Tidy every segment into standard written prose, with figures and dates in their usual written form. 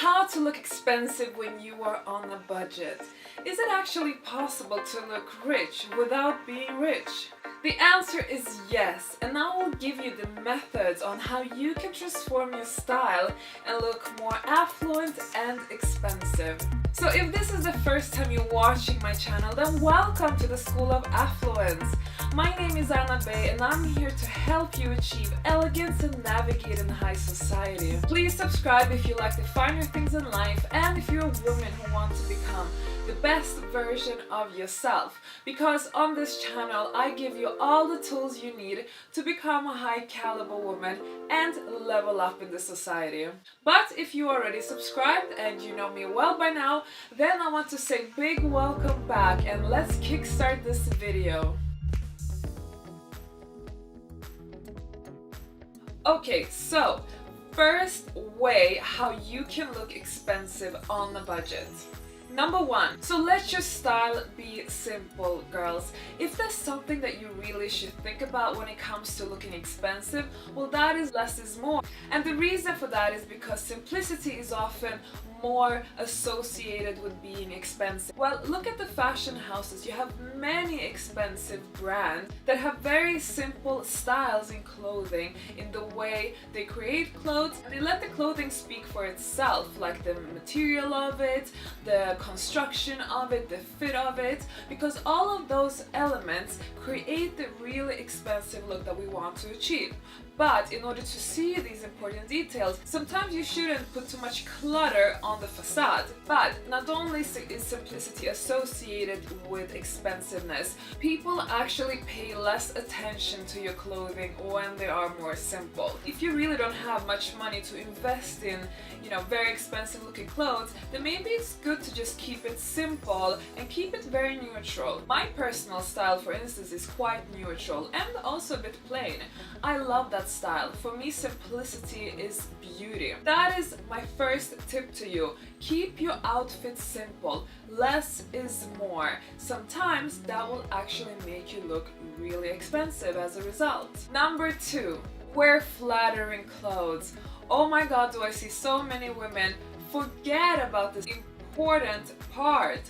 How to look expensive when you are on a budget. Is it actually possible to look rich without being rich? The answer is yes, and I will give you the methods on how you can transform your style and look more affluent and expensive. So if this is the first time you're watching my channel, then welcome to the School of Affluence. My name is Anna Bay and I'm here to help you achieve elegance and navigate in high society. Please subscribe if you like the finer things in life and if you're a woman who wants to become the best version of yourself, because on this channel I give you all the tools you need to become a high caliber woman and level up in the society. But if you already subscribed and you know me well by now, then I want to say big welcome back and let's kickstart this video. Okay, so first way how you can look expensive on a budget. Number one, so let your style be simple, girls. If there's something that you really should think about when it comes to looking expensive, well, that is less is more. And the reason for that is because simplicity is often more associated with being expensive. Well, look at the fashion houses. You have many expensive brands that have very simple styles in clothing, in the way they create clothes, and they let the clothing speak for itself, like the material of it, the construction of it, the fit of it, because all of those elements create the really expensive look that we want to achieve. But in order to see these important details, sometimes you shouldn't put too much clutter on the facade. But not only is simplicity associated with expensiveness, people actually pay less attention to your clothing when they are more simple. If you really don't have much money to invest in, very expensive looking clothes, then maybe it's good to just keep it simple and keep it very neutral. My personal style, for instance, is quite neutral and also a bit plain. I love that style. For me, simplicity is beauty. That is my first tip to you. Keep your outfit simple. Less is more. Sometimes that will actually make you look really expensive as a result. Number two, wear flattering clothes. Oh my god, do I see so many women forget about this important part.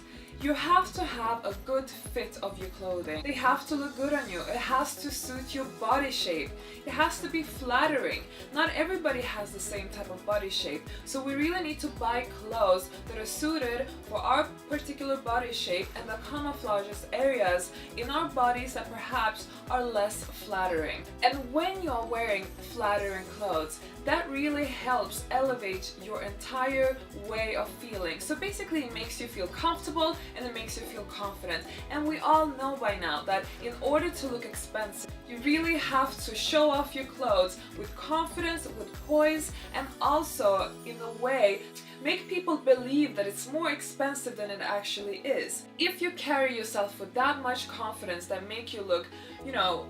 You have to have a good fit of your clothing. They have to look good on you. It has to suit your body shape. It has to be flattering. Not everybody has the same type of body shape. So we really need to buy clothes that are suited for our particular body shape and that camouflages areas in our bodies that perhaps are less flattering. And when you're wearing flattering clothes, that really helps elevate your entire way of feeling. So basically it makes you feel comfortable and it makes you feel confident. And we all know by now that in order to look expensive, you really have to show off your clothes with confidence, with poise, and also in a way make people believe that it's more expensive than it actually is. If you carry yourself with that much confidence that make you look,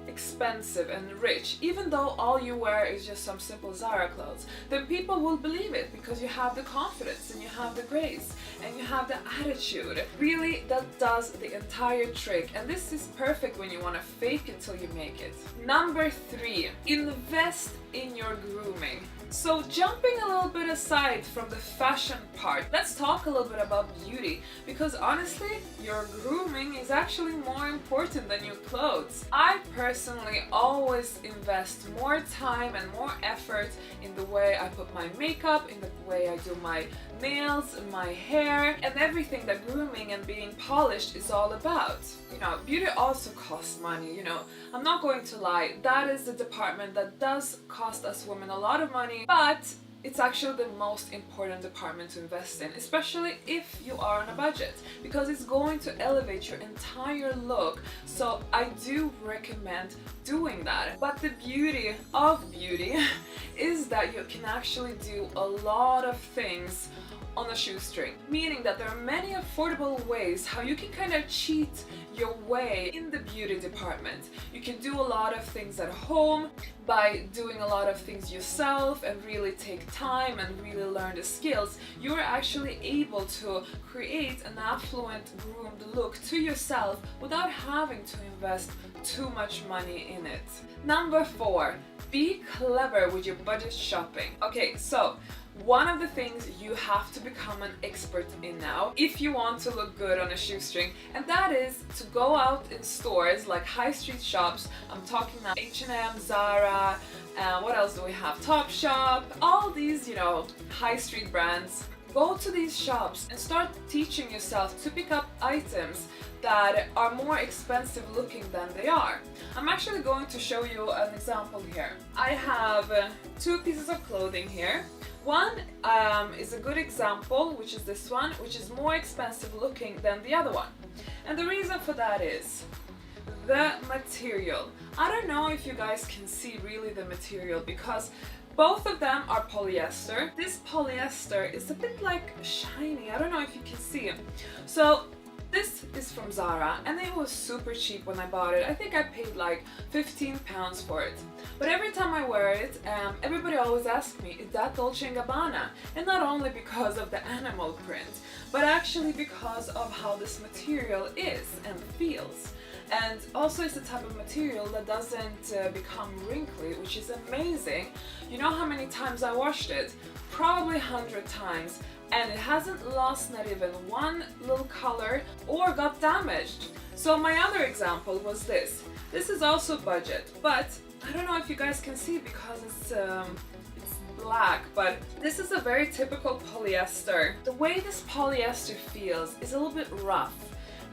expensive and rich, even though all you wear is just some simple Zara clothes, then people will believe it because you have the confidence and you have the grace and you have the attitude. Really, that does the entire trick, and this is perfect when you want to fake it till you make it. Number three, invest in your grooming. So jumping a little bit aside from the fashion part, let's talk a little bit about beauty, because honestly, your grooming is actually more important than your clothes. I personally always invest more time and more effort in the way I put my makeup, in the way I do my nails, my hair, and everything that grooming and being polished is all about. Beauty also costs money, I'm not going to lie, that is the department that does cost us women a lot of money, but it's actually the most important department to invest in, especially if you are on a budget, because it's going to elevate your entire look. So I do recommend doing that. But the beauty of beauty is that you can actually do a lot of things on a shoestring, meaning that there are many affordable ways how you can kind of cheat your way in the beauty department. You can do a lot of things at home by doing a lot of things yourself and really take take time and really learn the skills, you're actually able to create an affluent, groomed look to yourself without having to invest too much money in it. Number 4, be clever with your budget shopping. Okay, so one of the things you have to become an expert in now if you want to look good on a shoestring, and that is to go out in stores like high street shops. I'm talking now H&M, Zara, what else do we have? Topshop, all these, you know, high street brands. Go to these shops and start teaching yourself to pick up items that are more expensive looking than they are. I'm actually going to show you an example here. I have 2 pieces of clothing here. One is a good example, which is this one, which is more expensive looking than the other one. And the reason for that is the material. I don't know if you guys can see really the material because both of them are polyester. This polyester is a bit like shiny. I don't know if you can see it. So this is from Zara and it was super cheap when I bought it. I think I paid like 15 pounds for it. But every time I wear it, everybody always asks me, is that Dolce & Gabbana? And not only because of the animal print, but actually because of how this material is and feels. And also it's the type of material that doesn't become wrinkly, which is amazing. You know how many times I washed it? Probably 100 times. And it hasn't lost not even one little color or got damaged. So my other example was this. This is also budget, but I don't know if you guys can see because it's black, but this is a very typical polyester. The way this polyester feels is a little bit rough.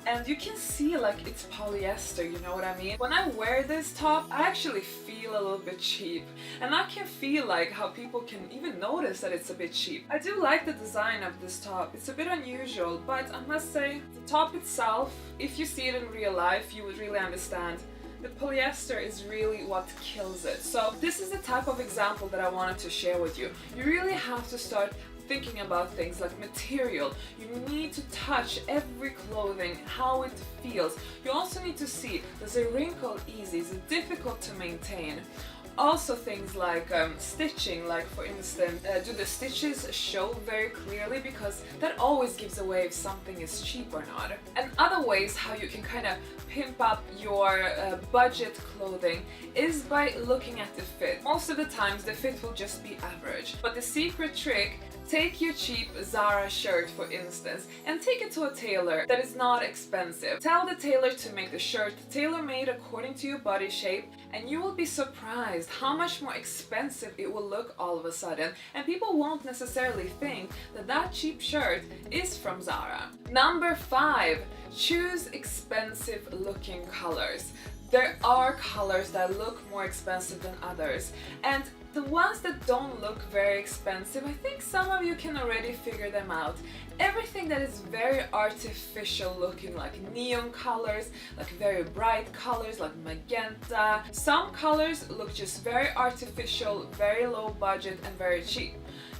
And you can see like it's polyester, you know what I mean? When I wear this top, I actually feel a little bit cheap. And I can feel like how people can even notice that it's a bit cheap. I do like the design of this top. It's a bit unusual, but I must say, the top itself, if you see it in real life, you would really understand. The polyester is really what kills it. So this is the type of example that I wanted to share with you. You really have to start thinking about things like material. You need to touch every clothing, how it feels. You also need to see, does it wrinkle easy? Is it difficult to maintain? Also things like stitching, like for instance, do the stitches show very clearly? Because that always gives away if something is cheap or not. And other ways how you can kind of pimp up your budget clothing is by looking at the fit. Most of the times the fit will just be average. But the secret trick, take your cheap Zara shirt for instance and take it to a tailor that is not expensive. Tell the tailor to make the shirt tailor-made according to your body shape, and you will be surprised how much more expensive it will look all of a sudden, and people won't necessarily think that that cheap shirt is from Zara. Number 5, choose expensive looking colors. There are colors that look more expensive than others, and the ones that don't look very expensive, I think some of you can already figure them out. Everything that is very artificial looking, like neon colors, like very bright colors, like magenta. Some colors look just very artificial, very low budget and very cheap.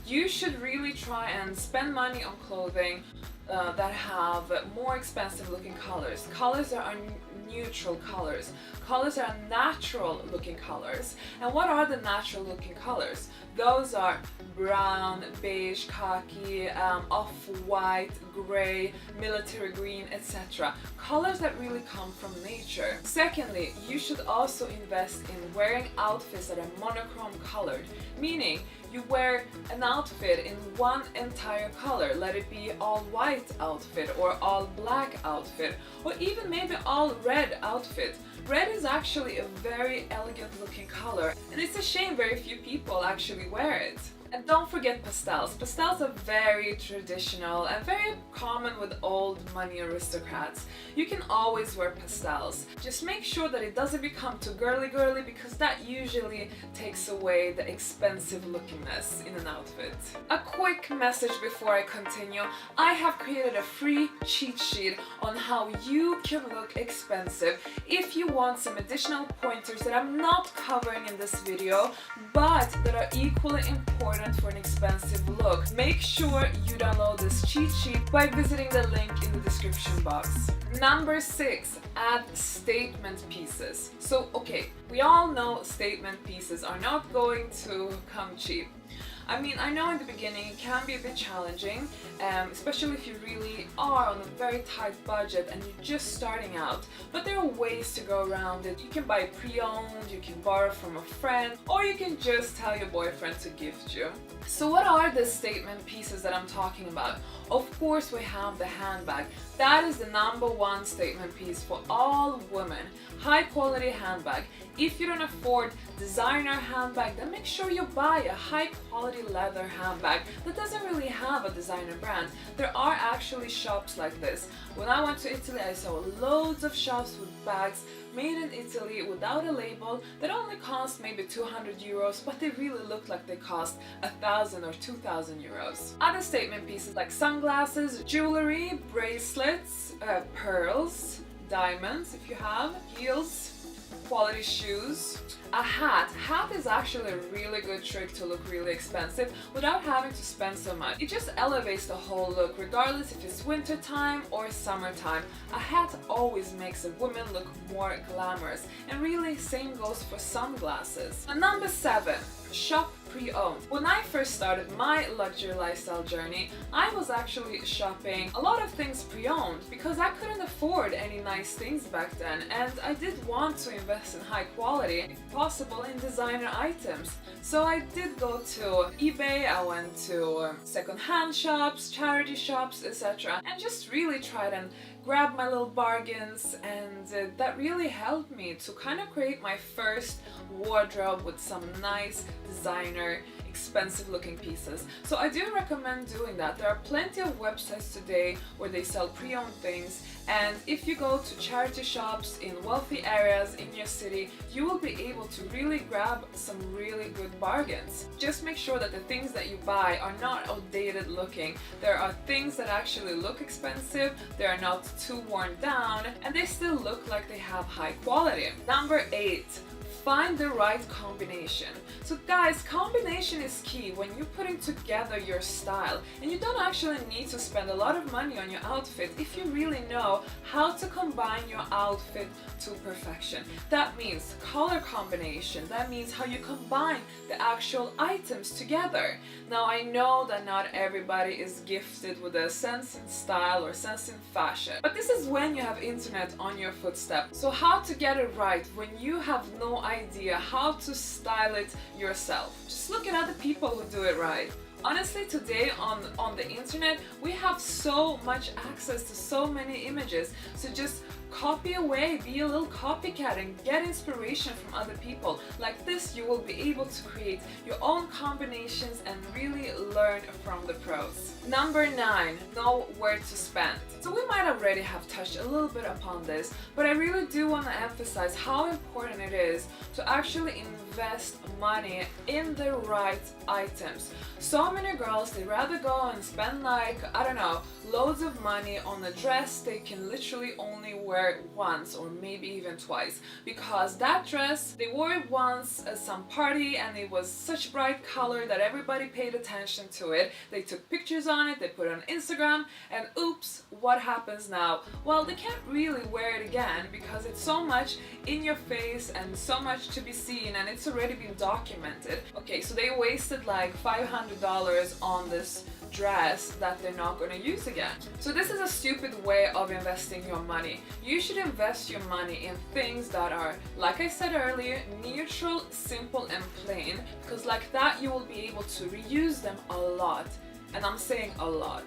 You should really try and spend money on clothing that have more expensive looking colors. Colors that are neutral colors. Colors that are natural looking colors. And what are the natural looking colors? Those are brown, beige, khaki, off-white, gray, military green, etc. Colors that really come from nature. Secondly, you should also invest in wearing outfits that are monochrome colored, meaning you wear an outfit in one entire color. Let it be all white outfit or all black outfit or even maybe all red outfit. Red is actually a very elegant looking color, and it's a shame very few people actually wear it. And don't forget pastels. Pastels are very traditional and very common with old money aristocrats. You can always wear pastels. Just make sure that it doesn't become too girly because that usually takes away the expensive lookingness in an outfit. A quick message before I continue. I have created a free cheat sheet on how you can look expensive if you want some additional pointers that I'm not covering in this video, but that are equally important for an expensive look. Make sure you download this cheat sheet by visiting the link in the description box. Number 6, add statement pieces. So, okay, we all know statement pieces are not going to come cheap. I mean, I know in the beginning it can be a bit challenging, especially if you really are on a very tight budget and you're just starting out, but there are ways to go around it. You can buy pre-owned, you can borrow from a friend, or you can just tell your boyfriend to gift you. So what are the statement pieces that I'm talking about? Of course we have the handbag. That is the number one statement piece for all women. High quality handbag. If you don't afford designer handbag, then make sure you buy a high quality leather handbag that doesn't really have a designer brand. There are actually shops like this. When I went to Italy, I saw loads of shops with bags made in Italy without a label that only cost maybe 200 euros, but they really look like they cost 1,000 or 2,000 euros. Other statement pieces like sunglasses, jewelry, bracelets, pearls, diamonds if you have, heels, quality shoes. A hat. Hat is actually a really good trick to look really expensive without having to spend so much. It just elevates the whole look regardless if it's winter time or summertime. A hat always makes a woman look more glamorous, and really same goes for sunglasses. And number 7, shop pre-owned. When I first started my luxury lifestyle journey, I was actually shopping a lot of things pre-owned because I couldn't afford any nice things back then, and I did want to invest in high quality, if possible in designer items. So I did go to eBay, I went to second-hand shops, charity shops, etc. and just really tried and grab my little bargains, and that really helped me to kind of create my first wardrobe with some nice designer expensive looking pieces. So I do recommend doing that. There are plenty of websites today where they sell pre-owned things, and if you go to charity shops in wealthy areas in your city, you will be able to really grab some really good bargains. Just make sure that the things that you buy are not outdated looking. There are things that actually look expensive, they are not too worn down, and they still look like they have high quality. Number 8. Find the right combination. So guys, combination is key when you're putting together your style, and you don't actually need to spend a lot of money on your outfit if you really know how to combine your outfit to perfection. That means color combination, that means how you combine the actual items together. Now I know that not everybody is gifted with a sense in style or sense in fashion, but this is when you have internet on your footstep. So how to get it right when you have no idea how to style it yourself. Just look at other people who do it right. Honestly, today on the internet, we have so much access to so many images, so just copy away, be a little copycat and get inspiration from other people. Like this, you will be able to create your own combinations and really learn from the pros. Number 9, know where to spend. So we might already have touched a little bit upon this, but I really do want to emphasize how important it is to actually invest money in the right items. So many girls, they rather go and spend like, I don't know, loads of money on a dress they can literally only wear once or maybe even twice, because that dress, they wore it once at some party and it was such bright color that everybody paid attention to it. They took pictures on it, they put it on Instagram, and oops, what happens now? Well, they can't really wear it again because it's so much in your face and so much to be seen, and it's already been documented. Okay, so they wasted like $500 on this dress that they're not going to use again. So this is a stupid way of investing your money. You should invest your money in things that are, like I said earlier, neutral, simple and plain, because like that you will be able to reuse them a lot. And I'm saying a lot,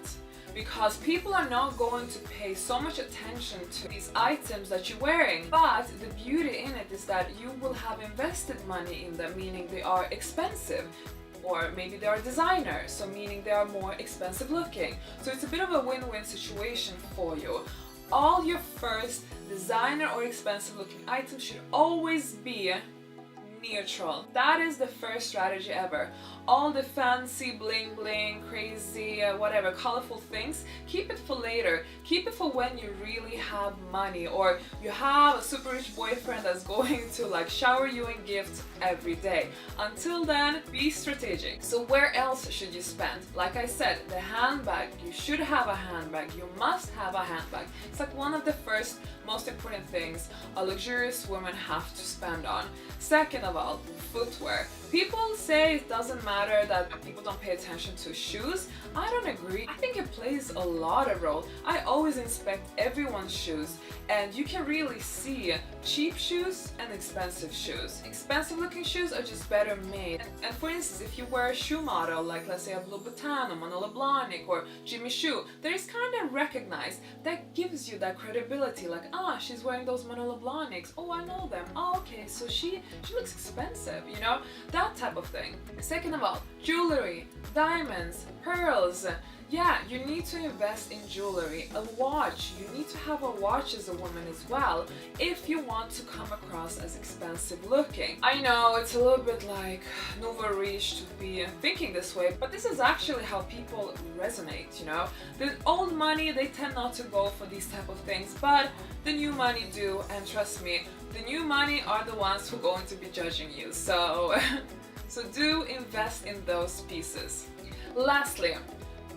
because people are not going to pay so much attention to these items that you're wearing. But the beauty in it is that you will have invested money in them, meaning they are expensive. Or maybe they are designer, so meaning they are more expensive looking. So it's a bit of a win-win situation for you. All your first designer or expensive looking items should always be neutral. That is the first strategy ever. All the fancy bling bling, crazy whatever, colorful things, keep it for later. Keep it for when you really have money, or you have a super rich boyfriend that's going to like shower you in gifts every day. Until then, be strategic. So where else should you spend? Like I said, the handbag. You should have a handbag. You must have a handbag. It's like one of the first most important things a luxurious woman have to spend on. Second of all, footwear. People say it doesn't matter that people don't pay attention to shoes. I don't agree. I think it plays a lot of role. I always inspect everyone's shoes, and you can really see cheap shoes and expensive shoes. Expensive looking shoes are just better made. And for instance, if you wear a shoe model like, let's say, a Louboutin or Manolo Blahnik or Jimmy Choo, there is kind of recognized. That gives you that credibility, like, ah, she's wearing those Manolo Blahniks. Oh, I know them. Oh, okay, so she looks expensive, you know? That type of thing. Second of all, jewelry, diamonds, pearls. Yeah, you need to invest in jewelry. A watch. You need to have a watch as a woman as well if you want to come across as expensive looking. I know it's a little bit like nouveau riche to be thinking this way, but this is actually how people resonate, you know? The old money, they tend not to go for these type of things, but the new money do, and trust me, the new money are the ones who are going to be judging you. So do invest in those pieces. Lastly,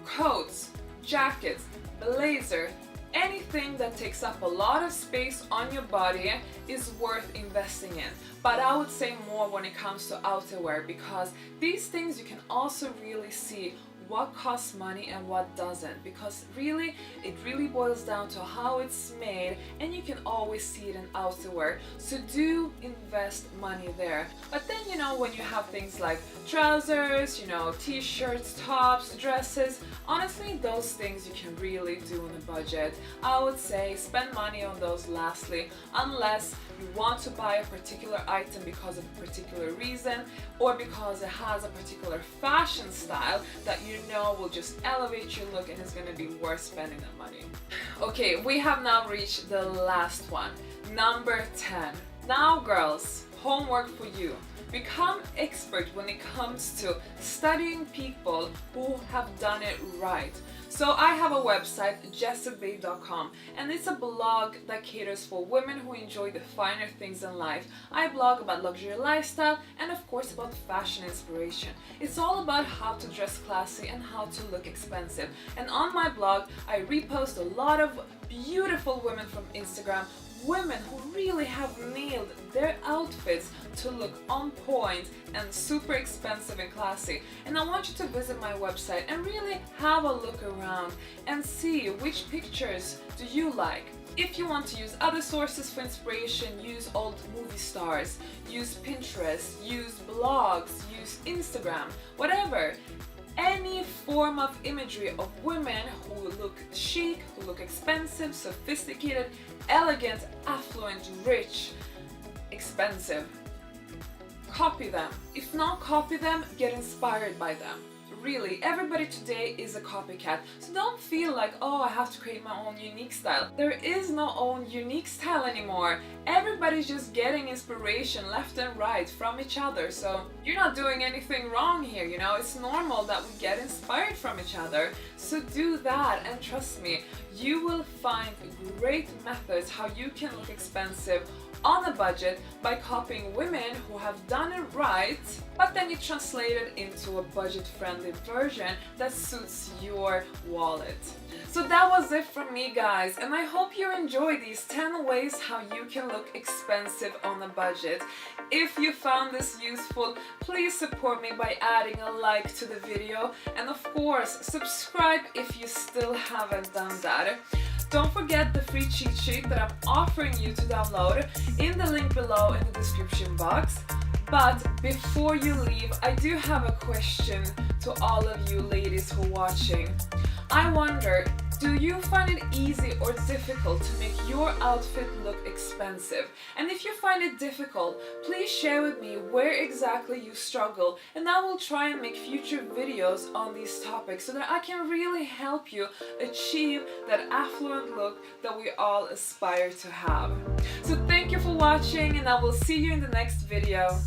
coats, jackets, blazer, anything that takes up a lot of space on your body is worth investing in. But I would say more when it comes to outerwear, because these things you can also really see what costs money and what doesn't, because really it really boils down to how it's made, and you can always see it in outerwear. So do invest money there. But then, you know, when you have things like trousers, you know, t-shirts, tops, dresses, honestly those things you can really do on a budget. I would say spend money on those lastly, unless you want to buy a particular item because of a particular reason, or because it has a particular fashion style that you know will just elevate your look and is going to be worth spending that money. Okay, we have now reached the last one, number 10. Now girls, homework for you. Become expert when it comes to studying people who have done it right. So I have a website, jessetbabe.com, and it's a blog that caters for women who enjoy the finer things in life. I blog about luxury lifestyle and of course about fashion inspiration. It's all about how to dress classy and how to look expensive. And on my blog, I repost a lot of beautiful women from Instagram, women who really have nailed their outfits to look on point and super expensive and classy. And I want you to visit my website and really have a look around and see which pictures do you like. If you want to use other sources for inspiration, use old movie stars, use Pinterest, use blogs, use Instagram, whatever. Any form of imagery of women who look chic, who look expensive, sophisticated, elegant, affluent, rich, expensive. Copy them. If not copy them, get inspired by them. Really, everybody today is a copycat. So don't feel like, oh, I have to create my own unique style. There is no own unique style anymore. Everybody's just getting inspiration left and right from each other. So you're not doing anything wrong here, you know? It's normal that we get inspired from each other. So do that, and trust me, you will find great methods how you can look expensive on a budget by copying women who have done it right, but then you translate it into a budget-friendly version that suits your wallet. So that was it from me, guys, and I hope you enjoy these 10 ways how you can look expensive on a budget. If you found this useful, please support me by adding a like to the video, and of course subscribe if you still haven't done that. Don't forget the free cheat sheet that I'm offering you to download in the link below in the description box. But before you leave, I do have a question to all of you ladies who are watching. I wonder, do you find it easy or difficult to make your outfit look expensive? And if you find it difficult, please share with me where exactly you struggle, and I will try and make future videos on these topics so that I can really help you achieve that affluent look that we all aspire to have. So thank you for watching, and I will see you in the next video.